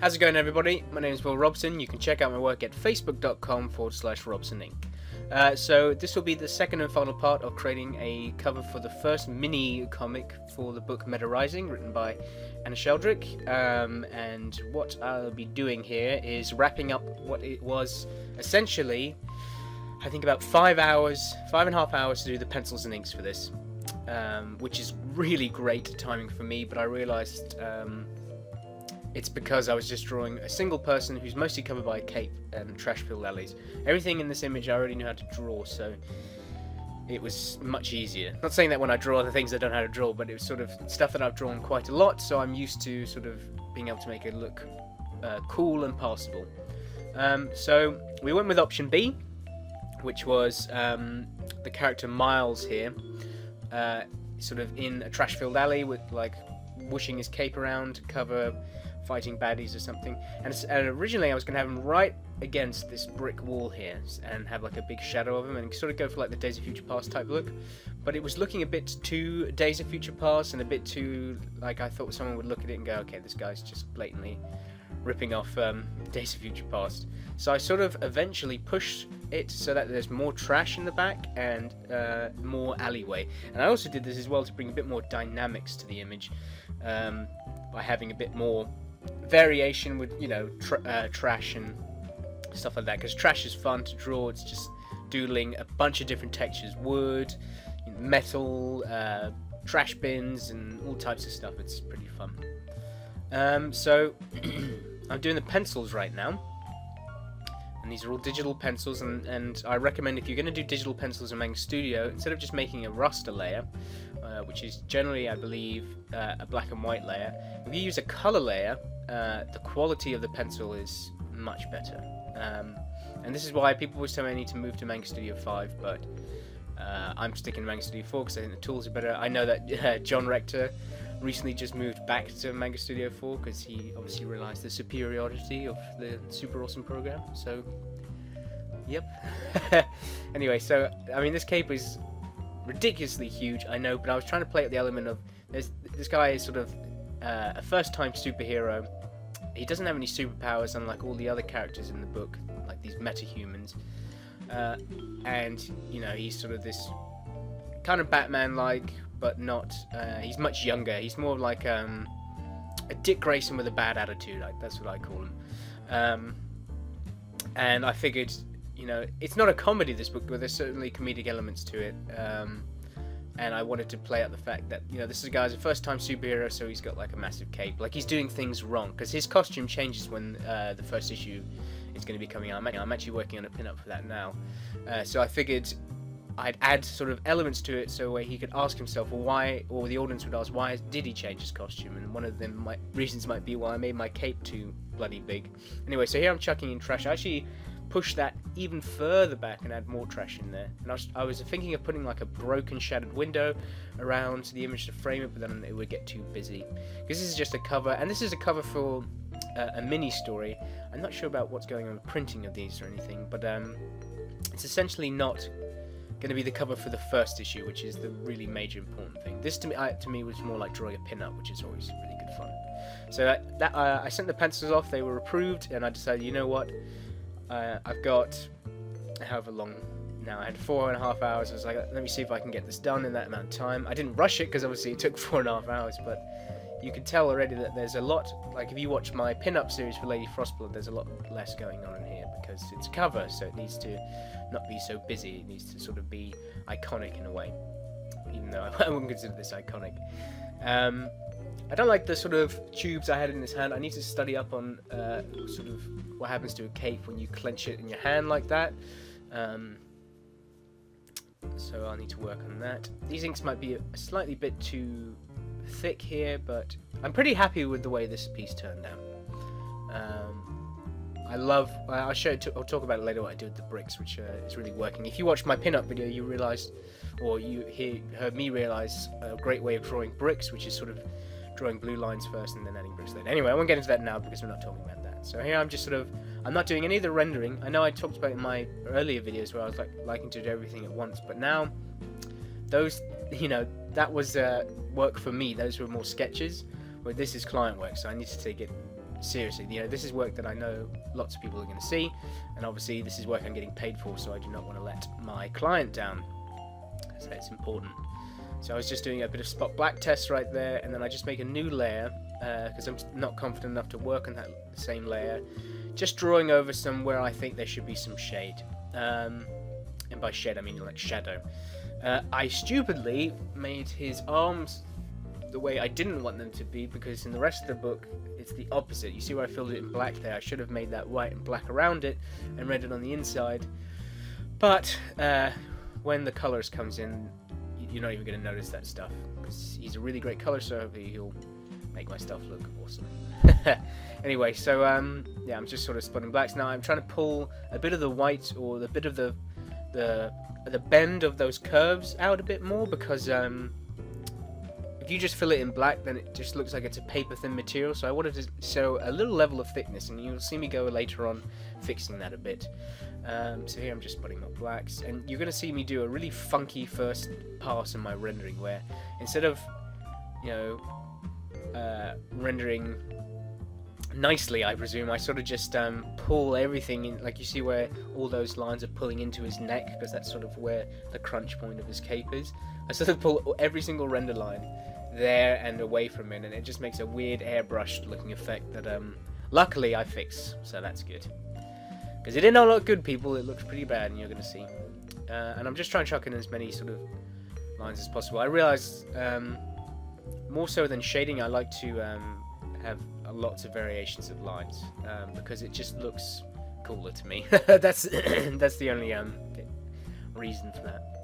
How's it going, everybody? My name is Will Robson. You can check out my work at facebook.com/RobsonINK. So this will be the second and final part of creating a cover for the first mini comic for the book Meta Rising, written by Sheldrick. And what I'll be doing here is wrapping up what it was essentially, I think, about 5.5 hours to do the pencils and inks for this, which is really great timing for me. But I realized it's because I was just drawing a single person who's mostly covered by a cape and trash-filled alleys. Everything in this image I already knew how to draw, so it was much easier. Not saying that when I draw the things I don't know how to draw, but it was sort of stuff that I've drawn quite a lot, so I'm used to sort of being able to make it look cool and passable. So we went with option B, which was the character Miles here, sort of in a trash-filled alley with like whooshing his cape around to cover fighting baddies or something. And originally I was going to have him right against this brick wall here and have like a big shadow of him and sort of go for like the Days of Future Past type look. But it was looking a bit too Days of Future Past and a bit too, like, I thought someone would look at it and go, okay, this guy's just blatantly ripping off Days of Future Past. So I sort of eventually pushed it so that there's more trash in the back and more alleyway. And I also did this as well to bring a bit more dynamics to the image by having a bit more variation with, you know, trash and stuff like that, because trash is fun to draw. It's just doodling a bunch of different textures, wood, metal, trash bins and all types of stuff. It's pretty fun. So I'm doing the pencils right now, and these are all digital pencils, and I recommend, if you're going to do digital pencils in Manga Studio, instead of just making a raster layer, which is generally, I believe, a black and white layer, if you use a color layer, the quality of the pencil is much better. And this is why people always tell me I need to move to Manga Studio 5, but I'm sticking to Manga Studio 4 because I think the tools are better. I know that John Rector recently just moved back to Manga Studio 4 because he obviously realized the superiority of the Super Awesome program. So, yep. Anyway, so I mean, this cape is ridiculously huge, I know, but I was trying to play at the element of this guy is sort of a first-time superhero. He doesn't have any superpowers, unlike all the other characters in the book, like these meta-humans. And you know, he's sort of this kind of Batman-like, but not. He's much younger. He's more like a Dick Grayson with a bad attitude. Like, that's what I call him. And I figured, you know, it's not a comedy, this book, but there's certainly comedic elements to it. And I wanted to play out the fact that, you know, this is a guy's a first-time superhero, so he's got like a massive cape. Like, he's doing things wrong, because his costume changes when the first issue is going to be coming out. I'm actually working on a pin-up for that now. So I figured I'd add sort of elements to it so he could ask himself, well, why, or the audience would ask, why did he change his costume? And one of them reasons might be, well, I made my cape too bloody big. Anyway, so here I'm chucking in trash. I actually push that even further back and add more trash in there. And I was thinking of putting like a broken shattered window around the image to frame it, but then it would get too busy. Because this is just a cover, and this is a cover for a mini story. I'm not sure about what's going on with printing of these or anything, but it's essentially not going to be the cover for the first issue, which is the really major important thing. This to me was more like drawing a pin-up, which is always really good fun. So I sent the pencils off, they were approved, and I decided, you know what, I've got however long now. I had 4.5 hours. I was like, let me see if I can get this done in that amount of time. I didn't rush it because obviously it took 4.5 hours, but you can tell already that there's a lot. Like, if you watch my pin-up series for Lady Frostblood, there's a lot less going on in here because it's a cover, so it needs to not be so busy. It needs to sort of be iconic in a way, even though I wouldn't consider this iconic. I don't like the sort of tubes I had in this hand. I need to study up on sort of what happens to a cape when you clench it in your hand like that. So I'll need to work on that. These inks might be a slightly bit too thick here, but I'm pretty happy with the way this piece turned out. I'll talk about it later what I do with the bricks, which is really working. If you watch my pin-up video, you realised, or you heard me realise a great way of drawing bricks, which is sort of drawing blue lines first and then adding bricks later. Anyway, I won't get into that now because we're not talking about that. So here I'm just sort of, I'm not doing any of the rendering. I know I talked about it in my earlier videos where I was liking to do everything at once, but now those, you know, that was work for me. Those were more sketches, where this is client work, so I need to take it seriously. You know, this is work that I know lots of people are going to see, and obviously this is work I'm getting paid for, so I do not want to let my client down. So it's important. So I was just doing a bit of spot black test right there, and then I just make a new layer because I'm not confident enough to work on that same layer. Just drawing over some where I think there should be some shade. And by shade I mean like shadow. I stupidly made his arms the way I didn't want them to be, because in the rest of the book it's the opposite. You see where I filled it in black there? I should have made that white and black around it and red it on the inside. But when the colours comes in, you're not even going to notice that stuff, because he's a really great colour surfer. He'll make my stuff look awesome. Anyway, so yeah, I'm just sort of spotting blacks now. I'm trying to pull a bit of the white, or the bit of the bend of those curves out a bit more, because if you just fill it in black, then it just looks like it's a paper thin material. So I wanted to show a little level of thickness, and you'll see me go later on fixing that a bit. So here I'm just putting up blacks, and you're going to see me do a really funky first pass in my rendering, where instead of, you know, rendering nicely, I presume, I sort of just pull everything in, like you see where all those lines are pulling into his neck, because that's sort of where the crunch point of his cape is. I sort of pull every single render line there and away from it, and it just makes a weird airbrushed looking effect that luckily I fix, so that's good. Because it did not look good, people. It looks pretty bad, and you're going to see. And I'm just trying to chuck in as many sort of lines as possible. I realised, more so than shading, I like to have lots of variations of lines, because it just looks cooler to me. that's the only reason for that.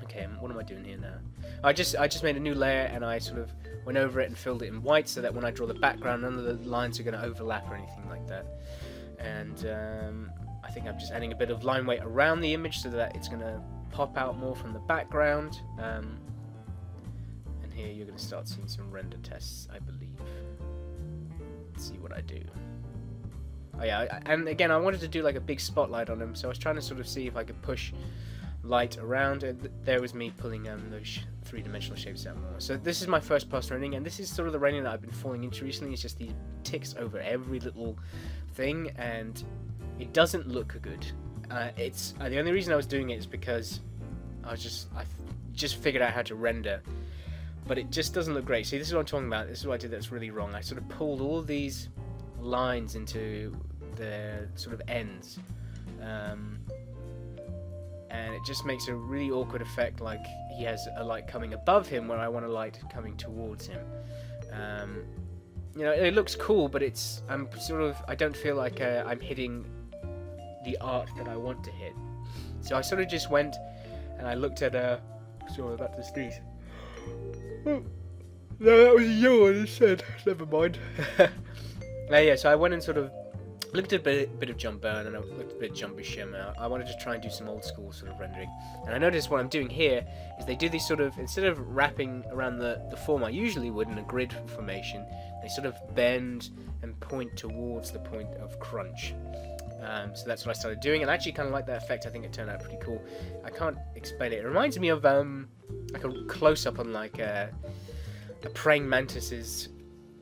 Okay, what am I doing here now? I just made a new layer, and I sort of went over it and filled it in white, so that when I draw the background, none of the lines are going to overlap or anything like that. And I think I'm just adding a bit of line weight around the image so that it's going to pop out more from the background. And here you're going to start seeing some render tests, I believe. Let's see what I do. Oh yeah, and again, I wanted to do like a big spotlight on him, so I was trying to sort of see if I could push light around, and there was me pulling those three-dimensional shapes out more. So this is my first pass rendering, and this is sort of the rendering that I've been falling into recently. It's just these ticks over every little thing, and it doesn't look good. It's the only reason I was doing it is because I just figured out how to render, but it just doesn't look great. See, this is what I'm talking about. This is what I did that's really wrong. I sort of pulled all of these lines into the sort of ends, and it just makes a really awkward effect, like he has a light coming above him where I want a light coming towards him. You know, it looks cool, but I don't feel like I'm hitting the art that I want to hit. So I sort of just went and I looked at sorry about the sneeze. Oh, no, that was a yawn instead. Never mind. Yeah, so I went and sort of looked at a bit of jump burn, and I looked at a bit of jump shimmer. I wanted to try and do some old school sort of rendering, and I noticed what I'm doing here is they do these sort of, instead of wrapping around the form I usually would in a grid formation, they sort of bend and point towards the point of crunch. So that's what I started doing, and I actually kind of like that effect. I think it turned out pretty cool. I can't explain it. It reminds me of like a close-up on like a praying mantis's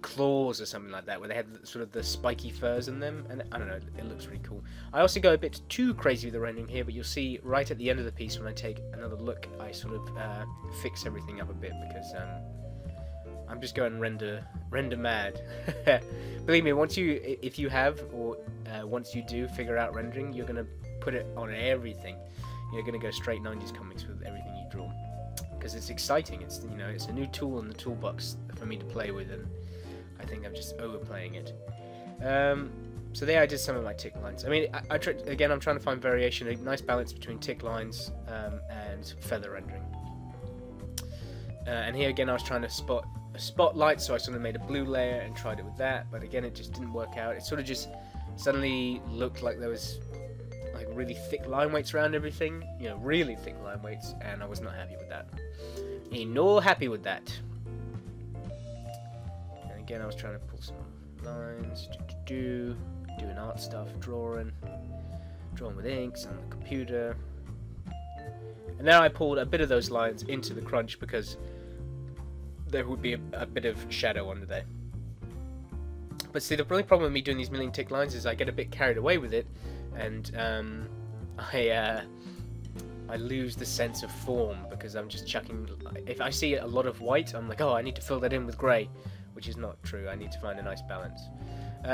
claws or something like that, where they had sort of the spiky furs in them, and I don't know, it looks really cool. I also go a bit too crazy with the rendering here, but you'll see right at the end of the piece when I take another look, I sort of fix everything up a bit, because I'm just going render mad. Believe me, once you do figure out rendering, you're gonna put it on everything. You're gonna go straight 90s comics with everything you draw, because it's exciting. It's, you know, it's a new tool in the toolbox for me to play with, and I think I'm just overplaying it. So there I did some of my tick lines. I mean, again, I'm trying to find variation, a nice balance between tick lines and feather rendering. And here again, I was trying to spot a spotlight, so I sort of made a blue layer and tried it with that, but again, it just didn't work out. It sort of just suddenly looked like there was like really thick line weights around everything, you know, really thick line weights, and I was not happy with that. Not happy with that. And again, I was trying to pull some lines, doing art stuff, drawing with inks on the computer, and then I pulled a bit of those lines into the crunch because there would be a bit of shadow under there. But see, the only problem with me doing these million tick lines is I get a bit carried away with it, and I lose the sense of form because I'm just chucking. If I see a lot of white, I'm like, oh, I need to fill that in with grey, which is not true. I need to find a nice balance.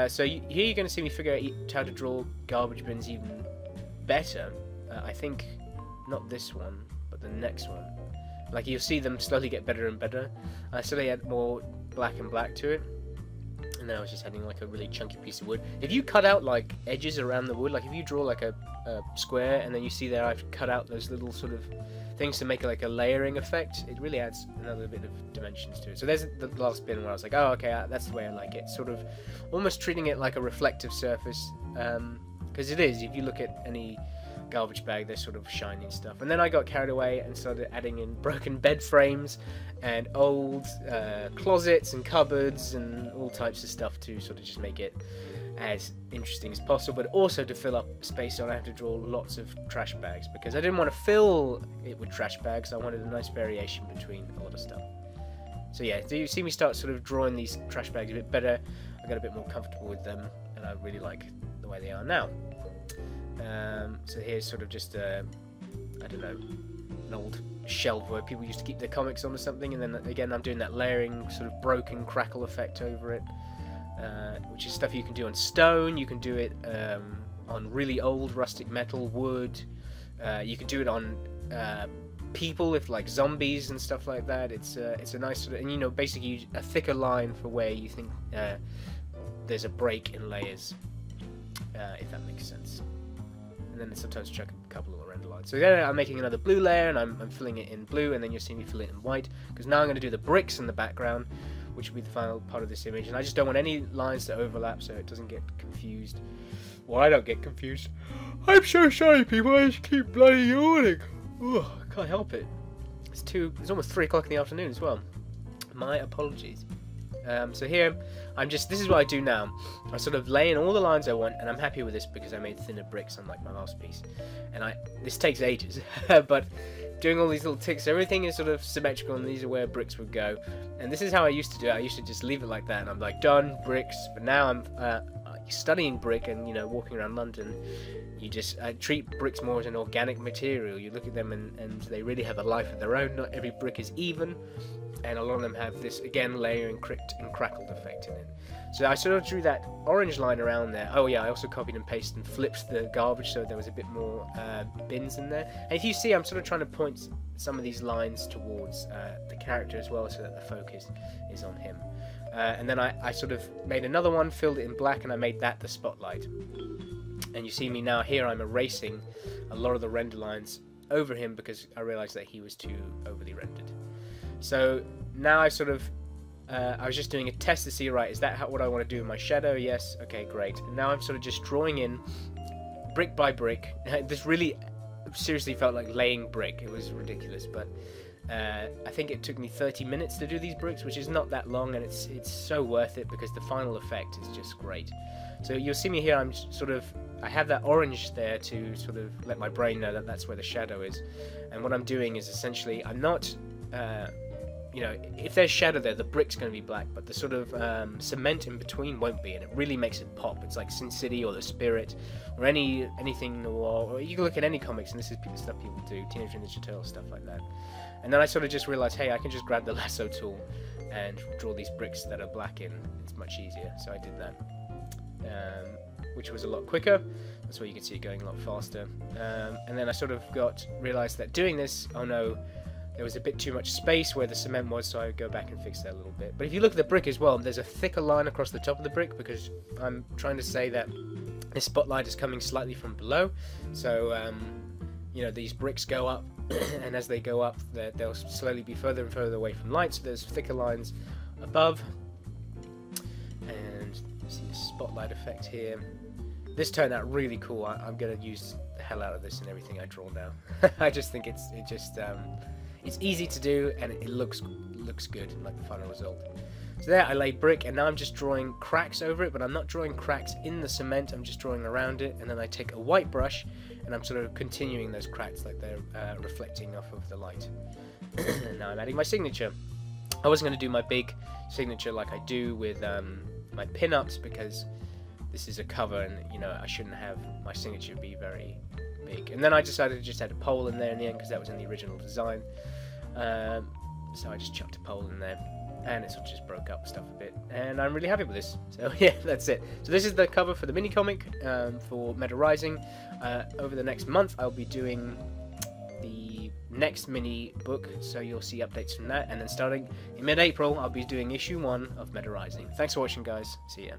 So here you're going to see me figure out how to draw garbage bins even better. I think not this one, but the next one. Like, you'll see them slowly get better and better. I slowly add more black and black to it. And now I was just adding like a really chunky piece of wood. If you cut out like edges around the wood, like if you draw like a square and then you see there I've cut out those little sort of things to make like a layering effect, it really adds another bit of dimensions to it. So there's the last bin where I was like, oh, okay, that's the way I like it. Sort of almost treating it like a reflective surface, because it is. If you look at any garbage bag, they're sort of shiny and stuff. And then I got carried away and started adding in broken bed frames and old closets and cupboards and all types of stuff to sort of just make it as interesting as possible, but also to fill up space so I have to draw lots of trash bags, because I didn't want to fill it with trash bags. I wanted a nice variation between a lot of stuff. So yeah, do you see me start sort of drawing these trash bags a bit better? I got a bit more comfortable with them, and I really like the way they are now. So here's sort of just I don't know, an old shelf where people used to keep their comics on or something, and then again I'm doing that layering sort of broken crackle effect over it, which is stuff you can do on stone. You can do it on really old rustic metal, wood. You can do it on people, if like zombies and stuff like that. It's a nice sort of, and you know, basically a thicker line for where you think there's a break in layers, if that makes sense. And then sometimes chuck a couple of render lines. So then I'm making another blue layer, and I'm filling it in blue, and then you'll see me fill it in white, because now I'm going to do the bricks in the background, which will be the final part of this image, and I just don't want any lines to overlap so it doesn't get confused. Well, I don't get confused. I'm so sorry, people, I just keep bloody yawning. Ugh, I can't help it. It's almost 3 o'clock in the afternoon as well. My apologies. So here, this is what I do now. I sort of lay in all the lines I want, and I'm happy with this because I made thinner bricks unlike my last piece. And this takes ages, but doing all these little ticks, everything is sort of symmetrical, and these are where bricks would go. And this is how I used to do it. I used to just leave it like that, and I'm like, done, bricks. But now I'm studying brick, and, you know, walking around London, I treat bricks more as an organic material. You look at them, and they really have a life of their own. Not every brick is even. And a lot of them have this, again, layering and crackled effect in it. So I sort of drew that orange line around there. Oh yeah, I also copied and pasted and flipped the garbage so there was a bit more bins in there. And if you see, I'm sort of trying to point some of these lines towards the character as well, so that the focus is on him. And then I sort of made another one, filled it in black, and I made that the spotlight. And you see me now here, I'm erasing a lot of the render lines over him because I realized that he was too overly rendered. So now I sort of, I was just doing a test to see, right, is that what I want to do with my shadow? Yes, okay, great. And now I'm sort of just drawing in brick by brick. This really seriously felt like laying brick. It was ridiculous, but I think it took me 30 minutes to do these bricks, which is not that long, and it's so worth it because the final effect is just great. So you'll see me here, I have that orange there to sort of let my brain know that that's where the shadow is. And what I'm doing is essentially, I'm not... you know, if there's shadow there, the brick's going to be black, but the sort of cement in between won't be, and it really makes it pop. It's like Sin City or The Spirit, or anything noir, or you can look at any comics, and this is stuff people do, Teenage Mutant Ninja Turtles, stuff like that. And then I sort of just realised, hey, I can just grab the lasso tool and draw these bricks that are black in. It's much easier, so I did that, which was a lot quicker. That's where you can see it going a lot faster. And then I sort of realised that doing this, oh no, there was a bit too much space where the cement was, so I would go back and fix that a little bit. But if you look at the brick as well, there's a thicker line across the top of the brick because I'm trying to say that this spotlight is coming slightly from below. So, you know, these bricks go up, and as they go up, they'll slowly be further and further away from light, so there's thicker lines above. And you see a spotlight effect here. This turned out really cool. I'm going to use the hell out of this in everything I draw now. I just think it's easy to do, and it looks good, like the final result. So there, I laid brick, and now I'm just drawing cracks over it, but I'm not drawing cracks in the cement, I'm just drawing around it, and then I take a white brush, and I'm sort of continuing those cracks like they're reflecting off of the light. And now I'm adding my signature. I wasn't going to do my big signature like I do with my pin-ups, because this is a cover, and you know I shouldn't have my signature be very big. And then I decided to just add a pole in there in the end, because that was in the original design. So I just chucked a pole in there, and it sort of just broke up stuff a bit, and I'm really happy with this. So yeah, that's it. So this is the cover for the mini comic for Meta Rising. Over the next month I'll be doing the next mini book, so you'll see updates from that, and then starting in mid-April I'll be doing issue 1 of Meta Rising. Thanks for watching, guys. See ya.